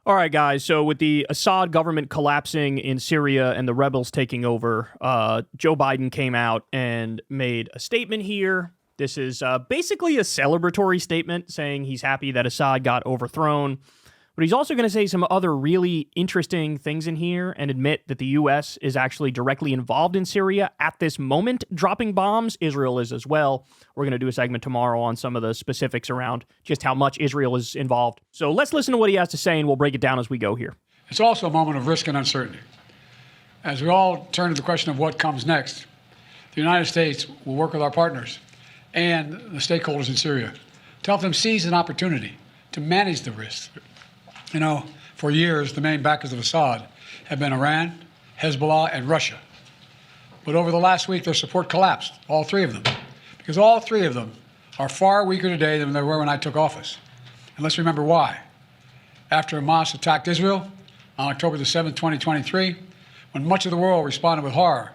All right, guys. So with the Assad government collapsing in Syria and the rebels taking over, Joe Biden came out and made a statement here. This is basically a celebratory statement saying he's happy that Assad got overthrown. But he's also going to say some other really interesting things in here and admit that the U.S. is actually directly involved in Syria at this moment, dropping bombs. Israel is as well. We're going to do a segment tomorrow on some of the specifics around just how much Israel is involved. So let's listen to what he has to say, and we'll break it down as we go here. It's also a moment of risk and uncertainty. As we all turn to the question of what comes next, the United States will work with our partners and the stakeholders in Syria to help them seize an opportunity to manage the risks. You know, for years, the main backers of Assad have been Iran, Hezbollah, and Russia. But over the last week, their support collapsed, all three of them, because all three of them are far weaker today than they were when I took office. And let's remember why. After Hamas attacked Israel on October the 7th, 2023, when much of the world responded with horror,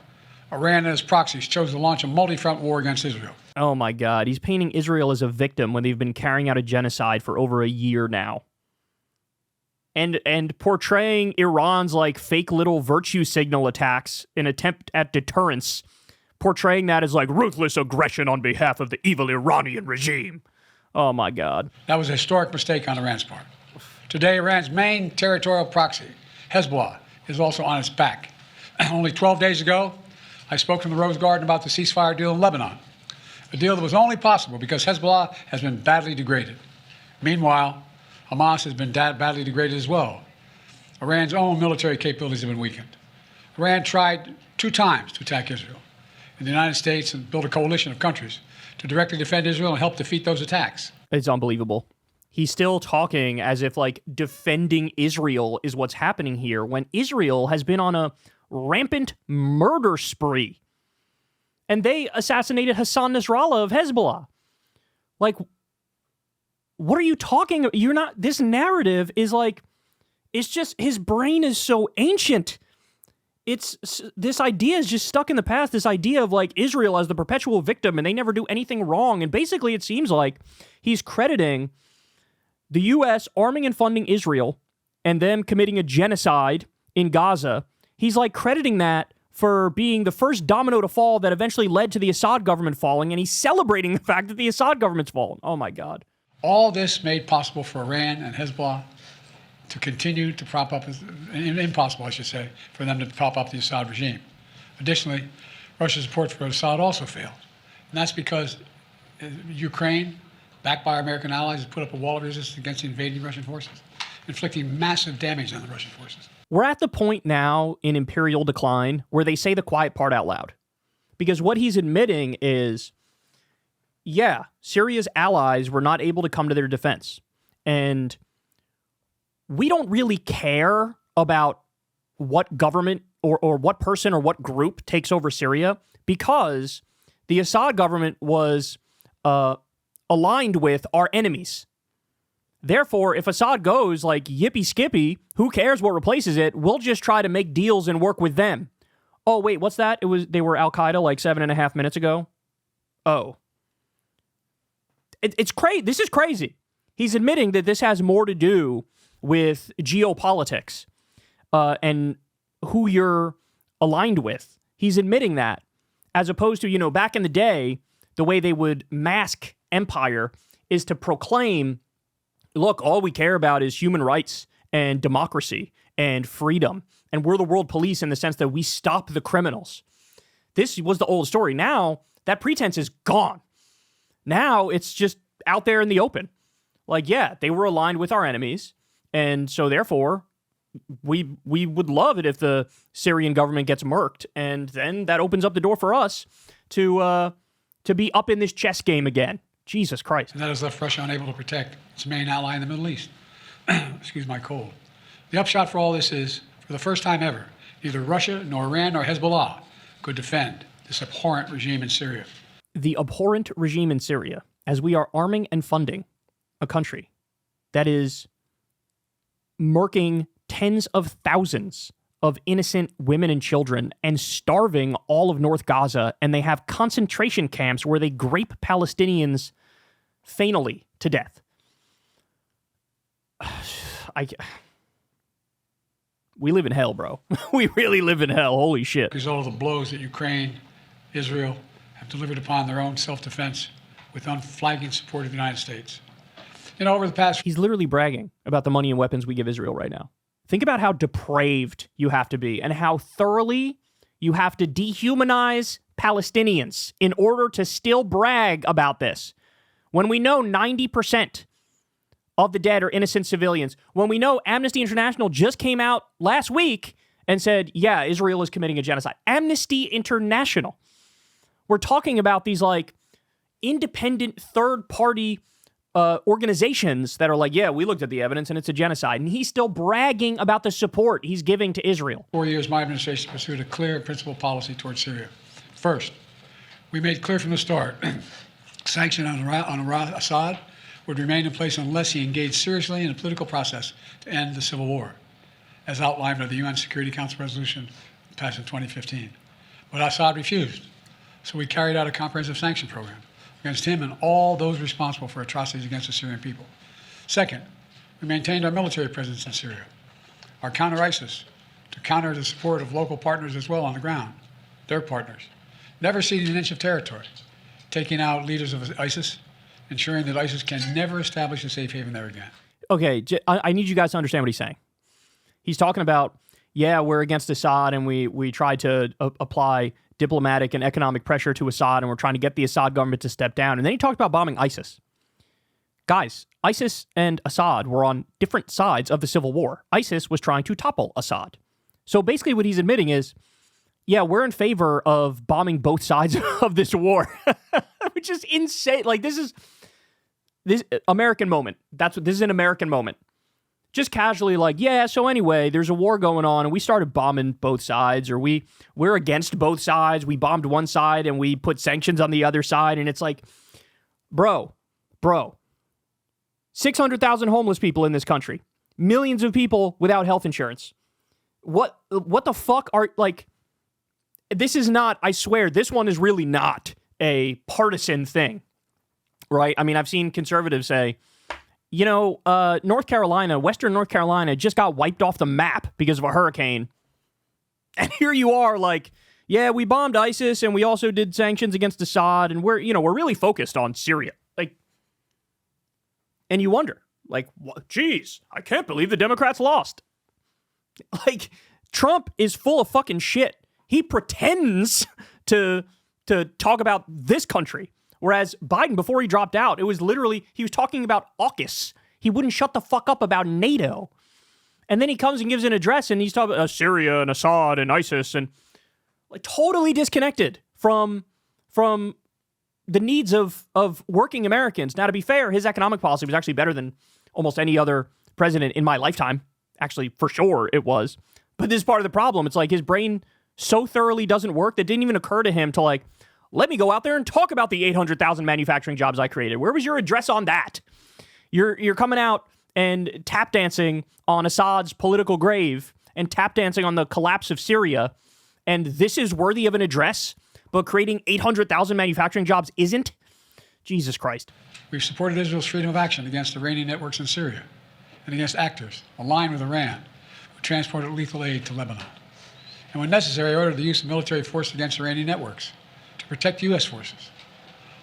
Iran and its proxies chose to launch a multi-front war against Israel. Oh my God, he's painting Israel as a victim when they've been carrying out a genocide for over a year now. And portraying Iran's like fake little virtue signal attacks in attempt at deterrence, portraying that as like ruthless aggression on behalf of the evil Iranian regime. Oh my God. That was a historic mistake on Iran's part. Today, Iran's main territorial proxy, Hezbollah, is also on its back. Only 12 days ago, I spoke from the Rose Garden about the ceasefire deal in Lebanon, a deal that was only possible because Hezbollah has been badly degraded. Meanwhile, Hamas has been badly degraded as well. Iran's own military capabilities have been weakened. Iran tried 2 times to attack Israel, and the United States and built a coalition of countries to directly defend Israel and help defeat those attacks. It's unbelievable. He's still talking as if like defending Israel is what's happening here when Israel has been on a rampant murder spree. And they assassinated Hassan Nasrallah of Hezbollah. Like, what are you talking about? You're not, this narrative is like, it's just, his brain is so ancient. This idea is just stuck in the past, this idea of like Israel as the perpetual victim and they never do anything wrong. And basically it seems like he's crediting the U.S. arming and funding Israel and them committing a genocide in Gaza. He's like crediting that for being the first domino to fall that eventually led to the Assad government falling. And he's celebrating the fact that the Assad government's fallen. Oh my God. All this made possible for Iran and Hezbollah to continue to prop up, impossible, I should say, for them to prop up the Assad regime. Additionally, Russia's support for Assad also failed. And that's because Ukraine, backed by our American allies, has put up a wall of resistance against the invading Russian forces, inflicting massive damage on the Russian forces. We're at the point now in imperial decline where they say the quiet part out loud. Because what he's admitting is, yeah, Syria's allies were not able to come to their defense. And we don't really care about what government or what person or what group takes over Syria because the Assad government was aligned with our enemies. Therefore, if Assad goes like yippee skippy, who cares what replaces it? We'll just try to make deals and work with them. Oh, wait, what's that? They were Al-Qaeda like 7.5 minutes ago? Oh. It's crazy. This is crazy. He's admitting that this has more to do with geopolitics and who you're aligned with. He's admitting that, as opposed to, you know, back in the day, the way they would mask empire is to proclaim, look, all we care about is human rights and democracy and freedom. And we're the world police in the sense that we stop the criminals. This was the old story. Now, that pretense is gone. Now it's just out there in the open. Like, yeah, they were aligned with our enemies. And so therefore, we would love it if the Syrian government gets murked. And then that opens up the door for us to be up in this chess game again. Jesus Christ. And that has left Russia unable to protect its main ally in the Middle East. Excuse my cold. The upshot for all this is, for the first time ever, neither Russia nor Iran nor Hezbollah could defend this abhorrent regime in Syria. The abhorrent regime in Syria, as we are arming and funding a country that is murking tens of thousands of innocent women and children and starving all of North Gaza, and they have concentration camps where they grape Palestinians fanally to death. we live in hell, bro. We really live in hell. Holy shit. Because all of the blows that Ukraine, Israel have delivered upon their own self-defense with unflagging support of the United States. Over the past... He's literally bragging about the money and weapons we give Israel right now. Think about how depraved you have to be and how thoroughly you have to dehumanize Palestinians in order to still brag about this. When we know 90% of the dead are innocent civilians, when we know Amnesty International just came out last week and said, yeah, Israel is committing a genocide. Amnesty International. We're talking about these like independent third-party organizations that are like, yeah, we looked at the evidence and it's a genocide. And he's still bragging about the support he's giving to Israel. 4 years, my administration pursued a clear and principled policy towards Syria. First, we made clear from the start, sanction on Assad would remain in place unless he engaged seriously in a political process to end the civil war, as outlined by the UN Security Council resolution passed in 2015. But Assad refused, so we carried out a comprehensive sanction program against him and all those responsible for atrocities against the Syrian people. Second, we maintained our military presence in Syria, our counter-ISIS, to counter the support of local partners as well on the ground, their partners, never ceding an inch of territory, taking out leaders of ISIS, ensuring that ISIS can never establish a safe haven there again. Okay, I need you guys to understand what he's saying. He's talking about, yeah, we're against Assad and we tried to apply diplomatic and economic pressure to Assad, and we're trying to get the Assad government to step down. And then he talked about bombing ISIS. Guys, ISIS and Assad were on different sides of the civil war. ISIS was trying to topple Assad. So basically what he's admitting is, yeah, we're in favor of bombing both sides of this war, which is insane. Like, this American moment. This is an American moment. Just casually like, yeah, so anyway, there's a war going on and we started bombing both sides, or we're against both sides. We bombed one side and we put sanctions on the other side. And it's like, bro, 600,000 homeless people in this country, millions of people without health insurance. What the fuck are, like, this is not, I swear, this one is really not a partisan thing, right? I mean, I've seen conservatives say, North Carolina, Western North Carolina just got wiped off the map because of a hurricane. And here you are like, yeah, we bombed ISIS and we also did sanctions against Assad and we're really focused on Syria. Like, and you wonder, like, geez, I can't believe the Democrats lost. Like, Trump is full of fucking shit. He pretends to talk about this country. Whereas Biden, before he dropped out, it was literally, he was talking about AUKUS. He wouldn't shut the fuck up about NATO. And then he comes and gives an address and he's talking about Syria and Assad and ISIS and like totally disconnected from the needs of working Americans. Now, to be fair, his economic policy was actually better than almost any other president in my lifetime. Actually, for sure it was. But this is part of the problem. It's like his brain so thoroughly doesn't work that it didn't even occur to him to like, let me go out there and talk about the 800,000 manufacturing jobs I created. Where was your address on that? You're coming out and tap dancing on Assad's political grave and tap dancing on the collapse of Syria. And this is worthy of an address, but creating 800,000 manufacturing jobs isn't? Jesus Christ. We've supported Israel's freedom of action against Iranian networks in Syria and against actors aligned with Iran who transported lethal aid to Lebanon. And when necessary, ordered the use of military force against Iranian networks to protect U.S. forces.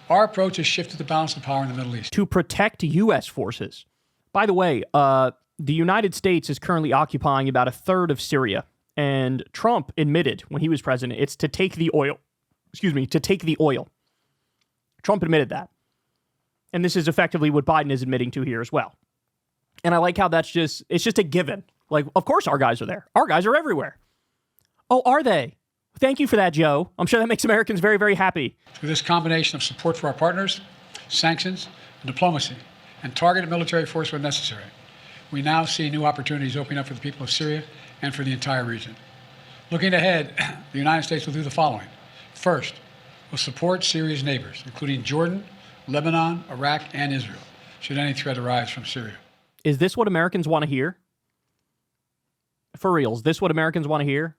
Our approach has shifted the balance of power in the Middle East. To protect U.S. forces. By the way, the United States is currently occupying about a third of Syria. And Trump admitted when he was president, it's to take the oil. To take the oil. Trump admitted that. And this is effectively what Biden is admitting to here as well. And I like how it's just a given. Like, of course our guys are there. Our guys are everywhere. Oh, are they? Thank you for that, Joe. I'm sure that makes Americans very, very happy. Through this combination of support for our partners, sanctions, and diplomacy, and targeted military force when necessary, we now see new opportunities opening up for the people of Syria and for the entire region. Looking ahead, the United States will do the following. First, we'll support Syria's neighbors, including Jordan, Lebanon, Iraq, and Israel, should any threat arise from Syria. Is this what Americans want to hear? For real, is this what Americans want to hear?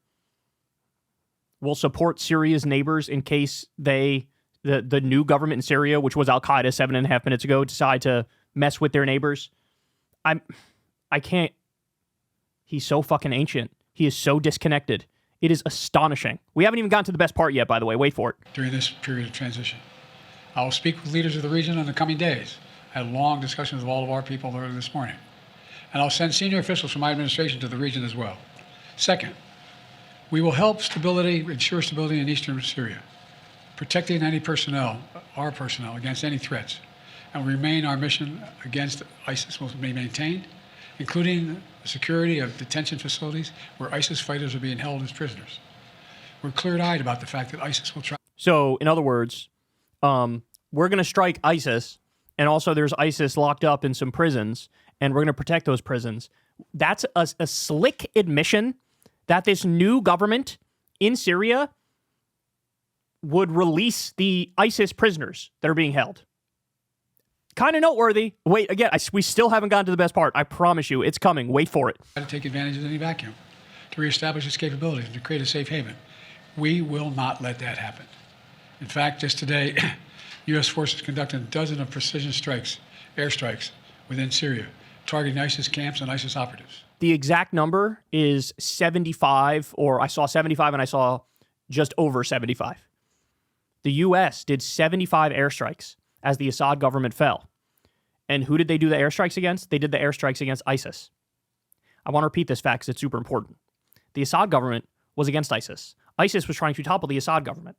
We'll support Syria's neighbors in case the new government in Syria, which was Al-Qaeda 7.5 minutes ago, decide to mess with their neighbors. I can't. He's so fucking ancient. He is so disconnected. It is astonishing. We haven't even gotten to the best part yet, by the way. Wait for it. During this period of transition, I will speak with leaders of the region in the coming days. I had long discussions with all of our people earlier this morning. And I'll send senior officials from my administration to the region as well. Second, we will help ensure stability in eastern Syria, protecting any personnel, our personnel, against any threats, and remain our mission against ISIS will be maintained, including the security of detention facilities where ISIS fighters are being held as prisoners. We're clear-eyed about the fact that ISIS will try. So, in other words, we're going to strike ISIS, and also there's ISIS locked up in some prisons, and we're going to protect those prisons. That's a slick admission that this new government in Syria would release the ISIS prisoners that are being held. Kind of noteworthy. Wait, again, we still haven't gotten to the best part. I promise you, it's coming. Wait for it. To take advantage of any vacuum, to reestablish its capabilities, and to create a safe haven. We will not let that happen. In fact, just today, U.S. forces conducted dozens of precision strikes, airstrikes, within Syria, targeting ISIS camps and ISIS operatives. The exact number is 75, or I saw 75 and I saw just over 75. The U.S. did 75 airstrikes as the Assad government fell. And who did they do the airstrikes against? They did the airstrikes against ISIS. I want to repeat this fact because it's super important. The Assad government was against ISIS. ISIS was trying to topple the Assad government.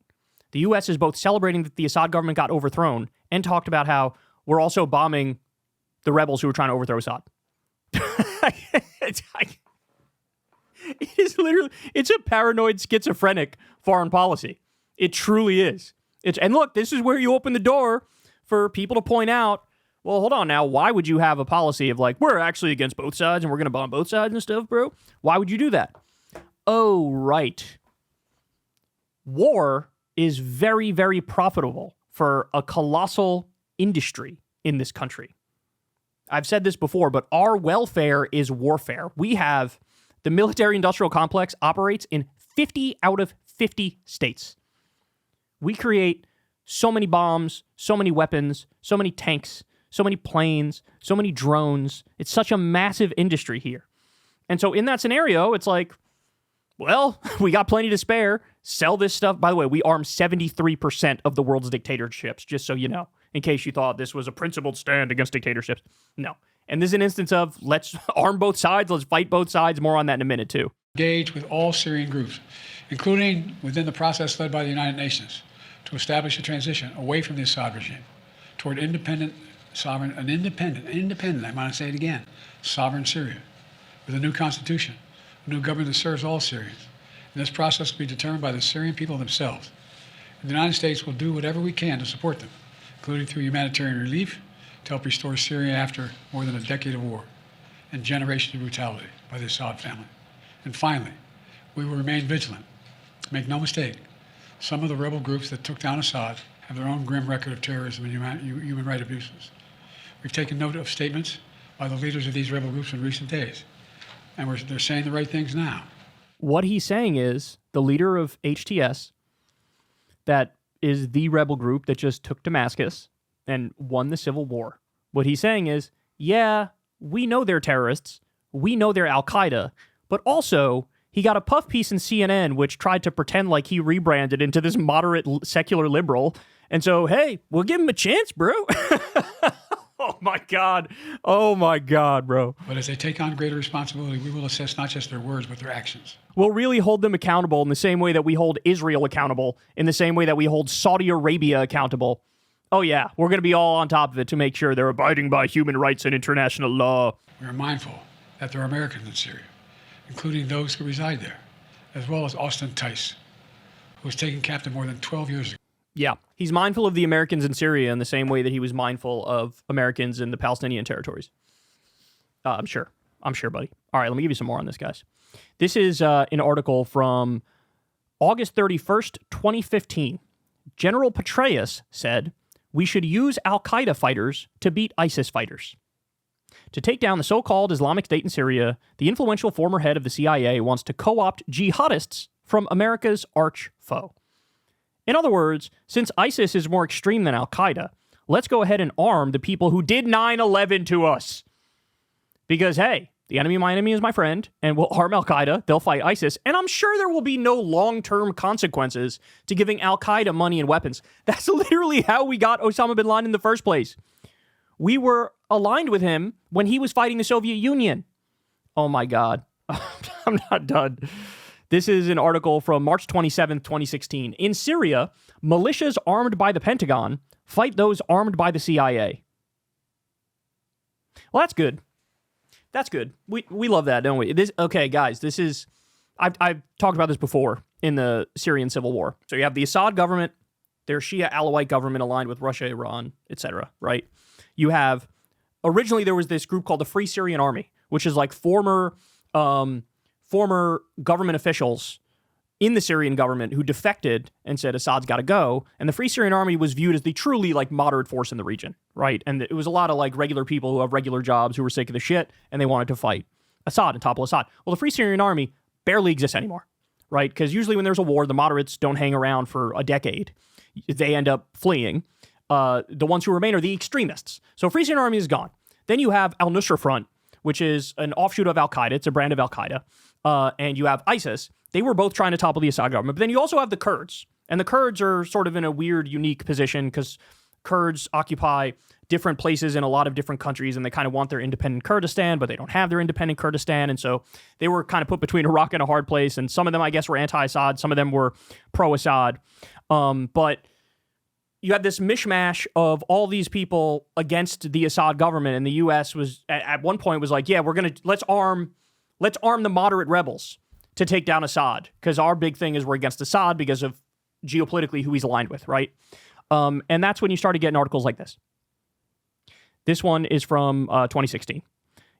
The U.S. is both celebrating that the Assad government got overthrown and talked about how we're also bombing the rebels who were trying to overthrow Assad. It's a paranoid, schizophrenic foreign policy. It truly is. And look, this is where you open the door for people to point out, well, hold on now, why would you have a policy of like, we're actually against both sides and we're going to bomb both sides and stuff, bro? Why would you do that? Oh, right. War is very, very profitable for a colossal industry in this country. I've said this before, but our welfare is warfare. We have the military-industrial complex operates in 50 out of 50 states. We create so many bombs, so many weapons, so many tanks, so many planes, so many drones. It's such a massive industry here. And so in that scenario, it's like, well, we got plenty to spare. Sell this stuff. By the way, we arm 73% of the world's dictatorships, just so you know, in case you thought this was a principled stand against dictatorships. No. And this is an instance of let's arm both sides, let's fight both sides. More on that in a minute, too. Engage with all Syrian groups, including within the process led by the United Nations, to establish a transition away from the Assad regime toward independent, sovereign, I want to say it again, sovereign Syria, with a new constitution, a new government that serves all Syrians. And this process will be determined by the Syrian people themselves. And the United States will do whatever we can to support them, including through humanitarian relief, to help restore Syria after more than a decade of war and generations of brutality by the Assad family. And finally, we will remain vigilant. Make no mistake, some of the rebel groups that took down Assad have their own grim record of terrorism and human rights abuses. We've taken note of statements by the leaders of these rebel groups in recent days, and they're saying the right things now. What he's saying is the leader of HTS, that is the rebel group that just took Damascus and won the civil war. What he's saying is, yeah, we know they're terrorists. We know they're Al-Qaeda. But also, he got a puff piece in CNN which tried to pretend like he rebranded into this moderate secular liberal. And so, hey, we'll give him a chance, bro. Oh, my God. Oh, my God, bro. But as they take on greater responsibility, we will assess not just their words, but their actions. We'll really hold them accountable in the same way that we hold Israel accountable, in the same way that we hold Saudi Arabia accountable. Oh, yeah, we're going to be all on top of it to make sure they're abiding by human rights and international law. We are mindful that there are Americans in Syria, including those who reside there, as well as Austin Tice, who was taken captive more than 12 years ago. Yeah, he's mindful of the Americans in Syria in the same way that he was mindful of Americans in the Palestinian territories. I'm sure, buddy. All right, let me give you some more on this, guys. This is an article from August 31st, 2015. General Petraeus said, we should use al-Qaeda fighters to beat ISIS fighters. To take down the so-called Islamic State in Syria, the influential former head of the CIA wants to co-opt jihadists from America's arch foe. In other words, since ISIS is more extreme than al-Qaeda, let's go ahead and arm the people who did 9/11 to us. Because, hey, The enemy of my enemy is my friend, and we'll arm al-Qaeda, they'll fight ISIS, and I'm sure there will be no long-term consequences to giving al-Qaeda money and weapons. That's literally how we got Osama bin Laden in the first place. We were aligned with him when he was fighting the Soviet Union. Oh my God. I'm not done. This is an article from March 27th, 2016. In Syria, militias armed by the Pentagon fight those armed by the CIA. Well, that's good. That's good. We love that, don't we? Okay, guys, this is... I've talked about this before in the Syrian civil war. So you have the Assad government, their Shia Alawite government aligned with Russia, Iran, etc., right? You have... Originally, there was this group called the Free Syrian Army, which is like former government officials in the Syrian government who defected and said Assad's got to go. And the Free Syrian Army was viewed as the truly like moderate force in the region, right? And it was a lot of like regular people who have regular jobs who were sick of the shit and they wanted to fight Assad and topple Assad. Well, the Free Syrian Army barely exists anymore, right? Because usually when there's a war, the moderates don't hang around for a decade. They end up fleeing. The ones who remain are the extremists. So Free Syrian Army is gone. Then you have Al-Nusra Front, which is an offshoot of Al-Qaeda. It's a brand of Al-Qaeda. And you have ISIS. They were both trying to topple the Assad government. But then you also have the Kurds. And the Kurds are sort of in a weird, unique position because Kurds occupy different places in a lot of different countries, and they kind of want their independent Kurdistan, but they don't have their independent Kurdistan. And so they were kind of put between a rock and a hard place. And some of them, I guess, were anti-Assad. Some of them were pro-Assad. But you had this mishmash of all these people against the Assad government, and the U.S. was at one point was like, yeah, let's arm the moderate rebels to take down Assad, because our big thing is we're against Assad because of geopolitically who he's aligned with, right? And that's when you started getting articles like this. This one is from 2016.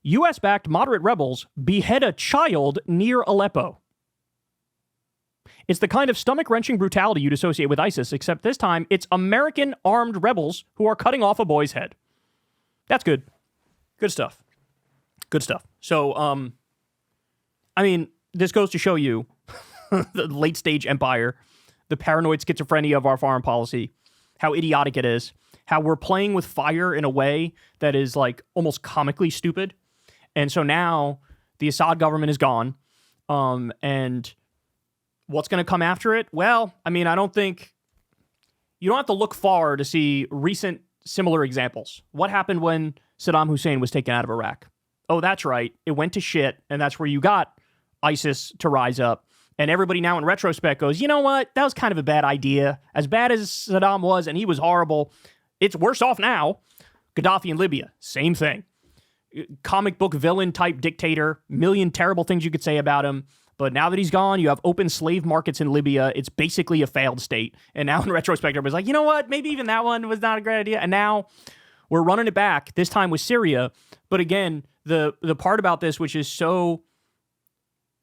U.S.-backed moderate rebels behead a child near Aleppo. It's the kind of stomach-wrenching brutality you'd associate with ISIS, except this time it's American armed rebels who are cutting off a boy's head. That's good. Good stuff. Good stuff. So, I mean, this goes to show you the late-stage empire, the paranoid schizophrenia of our foreign policy, how idiotic it is, how we're playing with fire in a way that is, like, almost comically stupid. And so now the Assad government is gone, and what's going to come after it? Well, I mean, I don't think... You don't have to look far to see recent similar examples. What happened when Saddam Hussein was taken out of Iraq? Oh, that's right. It went to shit, and that's where you got ISIS to rise up. And everybody now in retrospect goes, you know what? That was kind of a bad idea. As bad as Saddam was, and he was horrible, it's worse off now. Gaddafi in Libya, same thing. Comic book villain type dictator, million terrible things you could say about him. But now that he's gone, you have open slave markets in Libya. It's basically a failed state. And now in retrospect, everybody's like, you know what? Maybe even that one was not a great idea. And now we're running it back, this time with Syria. But again, the part about this, which is so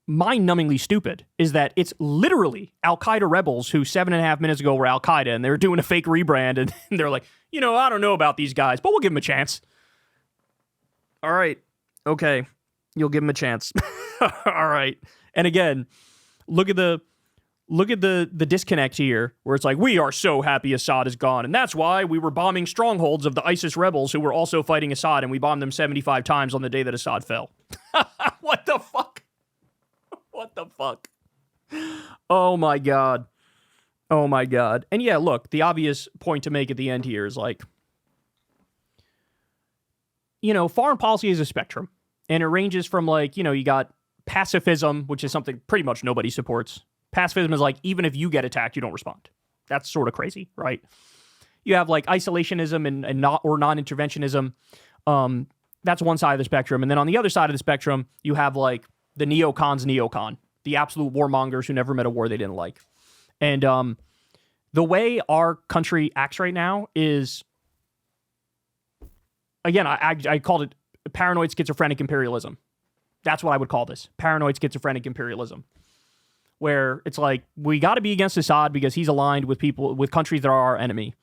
mind-numbingly stupid, is that it's literally Al-Qaeda rebels who 7.5 minutes ago were Al-Qaeda, and they're doing a fake rebrand, and they're like, you know, I don't know about these guys, but we'll give them a chance. All right. Okay. You'll give them a chance. All right. And again, look at the disconnect here, where it's like, we are so happy Assad is gone, and that's why we were bombing strongholds of the ISIS rebels who were also fighting Assad, and we bombed them 75 times on the day that Assad fell. What the fuck? What the fuck? Oh my God. Oh my God. And yeah, look, the obvious point to make at the end here is like, you know, foreign policy is a spectrum, and it ranges from like, you know, you got pacifism, which is something pretty much nobody supports. Pacifism is like, even if you get attacked, you don't respond. That's sort of crazy, right? You have like isolationism and non-interventionism. That's one side of the spectrum. And then on the other side of the spectrum, you have like the neocons neocon, the absolute warmongers who never met a war they didn't like. And the way our country acts right now is, again, I called it paranoid schizophrenic imperialism. That's what I would call this, paranoid schizophrenic imperialism, where it's like, we got to be against Assad because he's aligned with countries that are our enemy.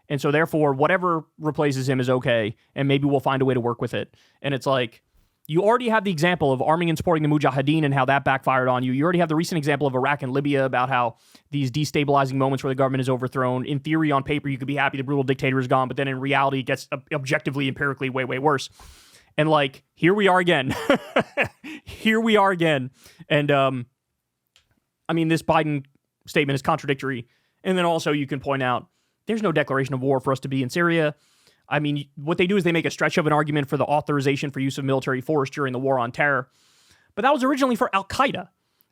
And so therefore, whatever replaces him is okay, and maybe we'll find a way to work with it. And it's like, you already have the example of arming and supporting the Mujahideen and how that backfired on you. You already have the recent example of Iraq and Libya about how these destabilizing moments where the government is overthrown, in theory, on paper, you could be happy the brutal dictator is gone, but then in reality, it gets objectively, empirically way, way worse. And like, here we are again. Here we are again. And I mean, this Biden statement is contradictory. And then also you can point out there's no declaration of war for us to be in Syria. I mean, what they do is they make a stretch of an argument for the authorization for use of military force during the war on terror. But that was originally for Al-Qaeda.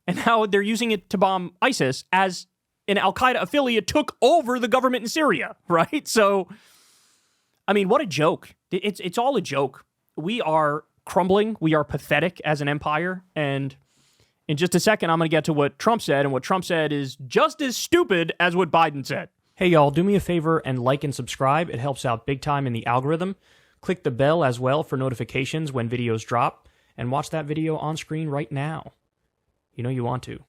And now they're using it to bomb ISIS as an Al-Qaeda affiliate took over the government in Syria, right? So, I mean, what a joke. It's all a joke. We are crumbling. We are pathetic as an empire. And in just a second, I'm going to get to what Trump said. And what Trump said is just as stupid as what Biden said. Hey, y'all, do me a favor and like and subscribe. It helps out big time in the algorithm. Click the bell as well for notifications when videos drop. And watch that video on screen right now. You know you want to.